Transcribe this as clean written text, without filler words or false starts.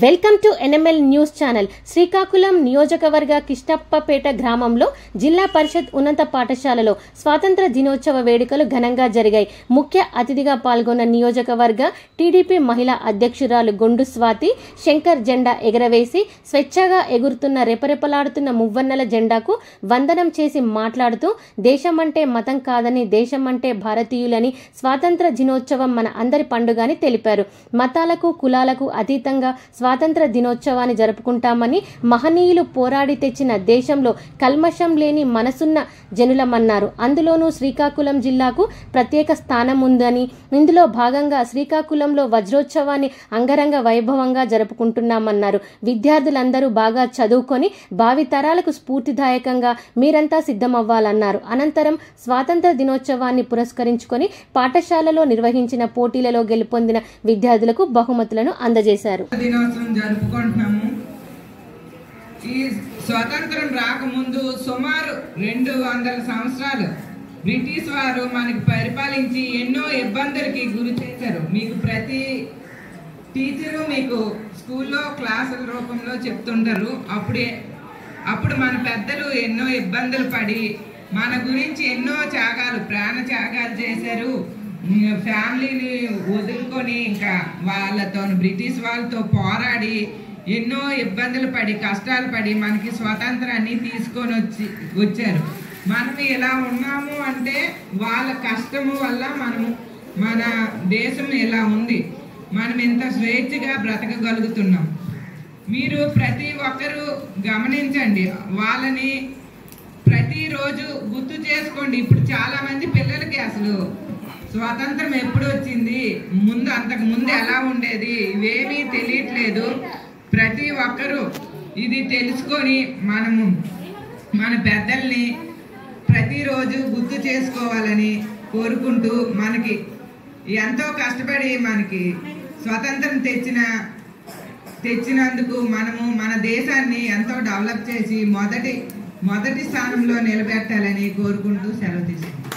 Welcome to NML news channel. Srikakulam నియోజకవర్గ కిష్టప్పపేట గ్రామంలో జిల్లా పరిషత్ ఉన్నత పాఠశాలలో స్వాతంత్ర దినోత్సవ వేడుకలు ఘనంగా జరిగాయి. ముఖ్య అతిథిగా పాల్గొన్న నియోజకవర్గ టీడీపీ మహిళా అధ్యక్షురాలు గొండు స్వాతి శంకర్ జెండా ఎగరవేసి స్వేచ్ఛగా ఎగురుతున్న రెపరెపలాడుతున్న మువ్వన్నెల జెండాకు వందనం చేసి మాట్లాడుతూ దేశమంటే మతం కాదని, దేశమంటే భారతీయులని, స్వాతంత్ర దినోత్సవం మన అందరి పండుగ అని తెలిపారు. మతాలకు కులాలకు అతీతంగా స్వాతంత్ర దినోత్సవాన్ని జరుపుకుంటామని, మహనీయులు పోరాడి తెచ్చిన దేశంలో కల్మషం లేని మనసున్న జనులమన్నారు. అందులోనూ శ్రీకాకుళం జిల్లాకు ప్రత్యేక స్థానం ఉందని, ఇందులో భాగంగా శ్రీకాకుళంలో వజ్రోత్సవాన్ని అంగరంగ వైభవంగా జరుపుకుంటున్నామన్నారు. విద్యార్థులందరూ బాగా చదువుకొని భావితరాలకు స్ఫూర్తిదాయకంగా మీరంతా సిద్ధమవ్వాలన్నారు. అనంతరం స్వాతంత్ర దినోత్సవాన్ని పురస్కరించుకొని పాఠశాలలో నిర్వహించిన పోటీలలో గెలుపొందిన విద్యార్థులకు బహుమతులను అందజేశారు. జరుపుకుంటున్నాము. ఈ స్వాతంత్రం రాకముందు సుమారు 200 సంవత్సరాలు బ్రిటిష్ వారు మనకి పరిపాలించి ఎన్నో ఇబ్బందులకి గురి చేశారు. మీకు ప్రతి టీచరు మీకు స్కూల్లో క్లాసుల రూపంలో చెప్తుంటారు. అప్పుడు మన పెద్దలు ఎన్నో ఇబ్బందులు పడి మన గురించి ఎన్నో ప్రాణ త్యాగాలు చేశారు. ఫ్యామిలీని వదులుకొని ఇంకా వాళ్ళతో బ్రిటిష్ వాళ్ళతో పోరాడి ఎన్నో ఇబ్బందులు పడి కష్టాలు పడి మనకి స్వాతంత్రాన్ని తీసుకొని వచ్చారు. మనం ఇలా ఉన్నాము అంటే వాళ్ళ కష్టము వల్ల మన దేశం ఇలా ఉంది. మనం ఇంత స్వేచ్ఛగా బ్రతకగలుగుతున్నాం. మీరు ప్రతి ఒక్కరూ గమనించండి, వాళ్ళని ప్రతిరోజు గుర్తు చేసుకోండి. ఇప్పుడు చాలా మంది పిల్లలకి అసలు స్వాతంత్రం ఎప్పుడు వచ్చింది, అంతకు ముందు ఎలా ఉండేది, ఇవేమీ తెలియట్లేదు. ప్రతి ఒక్కరూ ఇది తెలుసుకొని మనము మన పెద్దల్ని ప్రతిరోజు గుర్తు చేసుకోవాలని కోరుకుంటూ, మనకి ఎంతో కష్టపడి మనకి స్వాతంత్రం తెచ్చినందుకు మనము మన దేశాన్ని ఎంతో డెవలప్ చేసి మొదటి స్థానంలో నిలబెట్టాలని కోరుకుంటూ సెలవు తీసుకుంటాం.